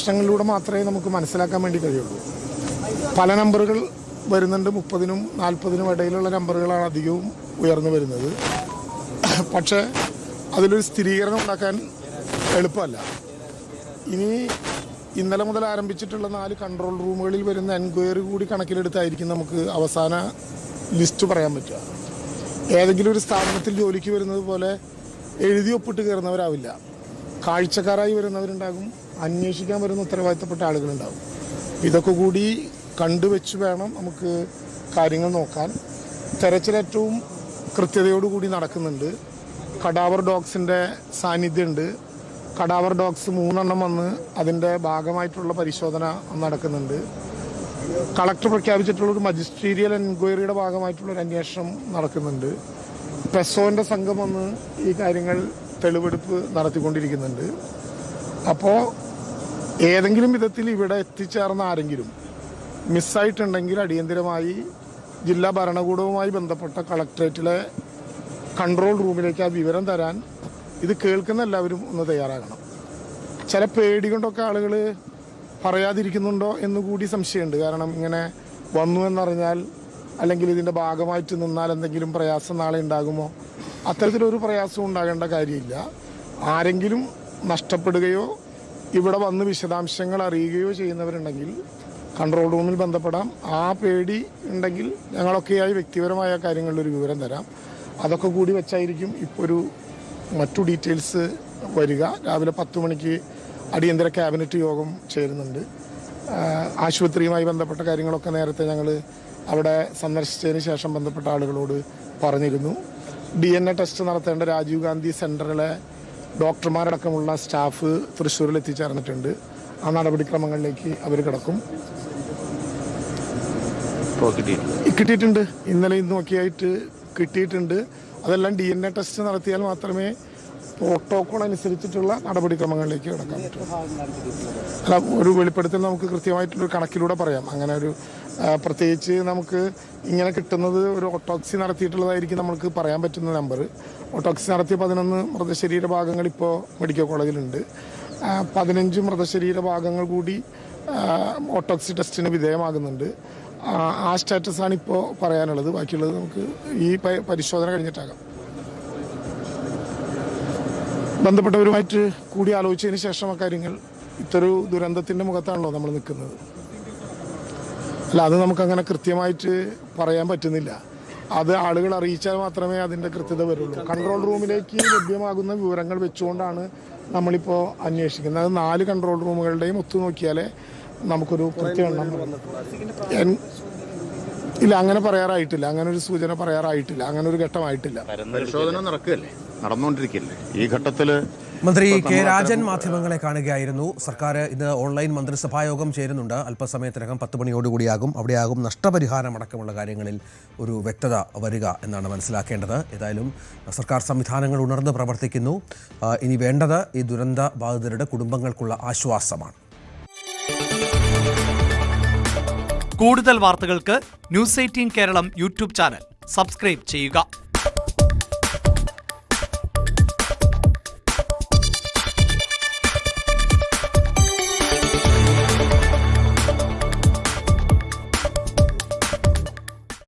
പ്രശ്നങ്ങളിലൂടെ മാത്രമേ നമുക്ക് മനസ്സിലാക്കാൻ വേണ്ടി കഴിയുള്ളൂ. പല നമ്പറുകൾ വരുന്നുണ്ട്, 30-നും 40-നും ഇടയിലുള്ള നമ്പറുകളാണ് അധികവും ഉയർന്നു വരുന്നത്. പക്ഷേ അതിലൊരു സ്ഥിരീകരണം ഉണ്ടാക്കാൻ എളുപ്പമല്ല. ഇന്നലെ മുതൽ ആരംഭിച്ചിട്ടുള്ള 4 കൺട്രോൾ റൂമുകളിൽ വരുന്ന എൻക്വയറി കൂടി കണക്കിലെടുത്തായിരിക്കും നമുക്ക് അവസാന ലിസ്റ്റ് പറയാൻ പറ്റുക. ഏതെങ്കിലും ഒരു സ്ഥാപനത്തിൽ ജോലിക്ക് വരുന്നത് പോലെ എഴുതി ഒപ്പിട്ട് കയറുന്നവരാവില്ല. കാഴ്ചക്കാരായി വരുന്നവരുണ്ടാകും, അന്വേഷിക്കാൻ വരുന്ന ഉത്തരവാദിത്തപ്പെട്ട ആളുകളുണ്ടാകും. ഇതൊക്കെ കൂടി കണ്ടുവെച്ച് വേണം നമുക്ക് കാര്യങ്ങൾ നോക്കാൻ. തെരച്ചിലേറ്റവും കൃത്യതയോടുകൂടി നടക്കുന്നുണ്ട്. കടാവർ ഡോഗ്സിൻ്റെ സാന്നിധ്യമുണ്ട്. കടാവർ ഡോഗ്സ് 3 എണ്ണം വന്ന് അതിൻ്റെ ഭാഗമായിട്ടുള്ള പരിശോധന നടക്കുന്നുണ്ട്. കളക്ടർ പ്രഖ്യാപിച്ചിട്ടുള്ളൊരു മജിസ്ട്രീരിയൽ എൻക്വയറിയുടെ ഭാഗമായിട്ടുള്ളൊരു അന്വേഷണം നടക്കുന്നുണ്ട്. പെസോൻ്റെ സംഘം വന്ന് ഈ കാര്യങ്ങൾ തെളിവെടുപ്പ് നടത്തിക്കൊണ്ടിരിക്കുന്നുണ്ട്. അപ്പോൾ ഏതെങ്കിലും വിധത്തിൽ ഇവിടെ എത്തിച്ചേർന്ന ആരെങ്കിലും മിസ്സായിട്ടുണ്ടെങ്കിൽ അടിയന്തിരമായി ജില്ലാ ഭരണകൂടവുമായി ബന്ധപ്പെട്ട കളക്ടറേറ്റിലെ കൺട്രോൾ റൂമിലേക്ക് ആ വിവരം തരാൻ ഇത് കേൾക്കുന്ന എല്ലാവരും ഒന്ന് തയ്യാറാകണം. ചില പേടി കൊണ്ടൊക്കെ ആളുകൾ പറയാതിരിക്കുന്നുണ്ടോ എന്നുകൂടി സംശയമുണ്ട്. കാരണം ഇങ്ങനെ വന്നു എന്നറിഞ്ഞാൽ അല്ലെങ്കിൽ ഇതിൻ്റെ ഭാഗമായിട്ട് നിന്നാൽ എന്തെങ്കിലും പ്രയാസം നാളെ ഉണ്ടാകുമോ? അത്തരത്തിലൊരു പ്രയാസവും ഉണ്ടാകേണ്ട കാര്യമില്ല. ആരെങ്കിലും നഷ്ടപ്പെടുകയോ ഇവിടെ വന്ന് വിശദാംശങ്ങൾ അറിയുകയോ ചെയ്യുന്നവരുണ്ടെങ്കിൽ കൺട്രോൾ റൂമിൽ ബന്ധപ്പെടാം. ആ പേടി ഉണ്ടെങ്കിൽ ഞങ്ങളൊക്കെയായി വ്യക്തിപരമായ കാര്യങ്ങളിലൊരു വിവരം തരാം. അതൊക്കെ കൂടി വെച്ചായിരിക്കും ഇപ്പോൾ മറ്റു ഡീറ്റെയിൽസ് വരിക. രാവിലെ 10 മണിക്ക് അടിയന്തര ക്യാബിനറ്റ് യോഗം ചേരുന്നുണ്ട്. ആശുപത്രിയുമായി ബന്ധപ്പെട്ട കാര്യങ്ങളൊക്കെ നേരത്തെ ഞങ്ങൾ അവിടെ സന്ദർശിച്ചതിന് ശേഷം ബന്ധപ്പെട്ട ആളുകളോട് പറഞ്ഞിരുന്നു. DNA ടെസ്റ്റ് നടത്തേണ്ട രാജീവ് ഗാന്ധി സെൻറ്ററിലെ ഡോക്ടർമാരടക്കമുള്ള സ്റ്റാഫ് തൃശ്ശൂരിൽ എത്തിച്ചേർന്നിട്ടുണ്ട്. ആ നടപടിക്രമങ്ങളിലേക്ക് അവർ കിടക്കും. കിട്ടിയിട്ടുണ്ട്, ഇന്നലെ ഇന്നൊക്കെയായിട്ട് കിട്ടിയിട്ടുണ്ട്. അതെല്ലാം DNA ടെസ്റ്റ് നടത്തിയാൽ മാത്രമേ പ്രോട്ടോകോൾ അനുസരിച്ചിട്ടുള്ള നടപടിക്രമങ്ങളിലേക്ക് കിടക്കാൻ പറ്റൂ. അല്ല, ഒരു വെളിപ്പെടുത്തൽ നമുക്ക് കൃത്യമായിട്ടുള്ളൊരു കണക്കിലൂടെ പറയാം. അങ്ങനെ ഒരു പ്രത്യേകിച്ച് നമുക്ക് ഇങ്ങനെ കിട്ടുന്നത് ഒരു ഓട്ടോപ്സി നടത്തിയിട്ടുള്ളതായിരിക്കും നമുക്ക് പറയാൻ പറ്റുന്ന നമ്പർ. ഓട്ടോപ്സി നടത്തിയ 11 മൃതശരീര ഭാഗങ്ങൾ ഇപ്പോൾ മെഡിക്കൽ കോളേജിലുണ്ട്. 15 മൃതശരീര ഭാഗങ്ങൾ കൂടി ഓട്ടോപ്സി ടെസ്റ്റിന് വിധേയമാകുന്നുണ്ട്. ആ സ്റ്റാറ്റസാണ് ഇപ്പോൾ പറയാനുള്ളത്. ബാക്കിയുള്ളത് നമുക്ക് ഈ പരിശോധന കഴിഞ്ഞിട്ടാകാം. ബന്ധപ്പെട്ടവരുമായിട്ട് കൂടി ആലോചിച്ചതിന് ശേഷം ആ കാര്യങ്ങൾ, ഇത്തരം ദുരന്തത്തിൻ്റെ മുഖത്താണല്ലോ നമ്മൾ നിൽക്കുന്നത്. അല്ല, അത് നമുക്കങ്ങനെ കൃത്യമായിട്ട് പറയാൻ പറ്റുന്നില്ല. അത് ആളുകൾ അറിയിച്ചാൽ മാത്രമേ അതിൻ്റെ കൃത്യത വരുള്ളൂ. കൺട്രോൾ റൂമിലേക്ക് ലഭ്യമാകുന്ന വിവരങ്ങൾ വെച്ചുകൊണ്ടാണ് നമ്മളിപ്പോൾ അന്വേഷിക്കുന്നത്. അത് 4 കൺട്രോൾ റൂമുകളുടെയും ഒത്തു നോക്കിയാലേ നമുക്കൊരു കൃത്യമെണ്ണം. ഇല്ല, അങ്ങനെ പറയാറായിട്ടില്ല. അങ്ങനെ ഒരു സൂചന പറയാറായിട്ടില്ല. അങ്ങനെ ഒരു ഘട്ടമായിട്ടില്ല. പരിശോധന നടന്നുകൊണ്ടിരിക്കുകയല്ലേ ഈ ഘട്ടത്തിൽ. മന്ത്രി കെ രാജൻ മാധ്യമങ്ങളെ കാണുകയായിരുന്നു. സർക്കാർ ഇന്ന് ഓൺലൈൻ മന്ത്രിസഭായോഗം ചേരുന്നുണ്ട്. അല്പസമയത്തിനകം 10 മണിയോടുകൂടിയാകും. അവിടെയാകും നഷ്ടപരിഹാരം അടക്കമുള്ള കാര്യങ്ങളിൽ ഒരു വ്യക്തത വരിക എന്നാണ് മനസ്സിലാക്കേണ്ടത്. ഏതായാലും സർക്കാർ സംവിധാനങ്ങൾ ഉണർന്ന് പ്രവർത്തിക്കുന്നു. ഇനി വേണ്ടത് ഈ ദുരന്ത ബാധിതരുടെ കുടുംബങ്ങൾക്കുള്ള ആശ്വാസമാണ്. കൂടുതൽ വാർത്തകൾക്ക് News 18 Keralam YouTube channel subscribe ചെയ്യുക.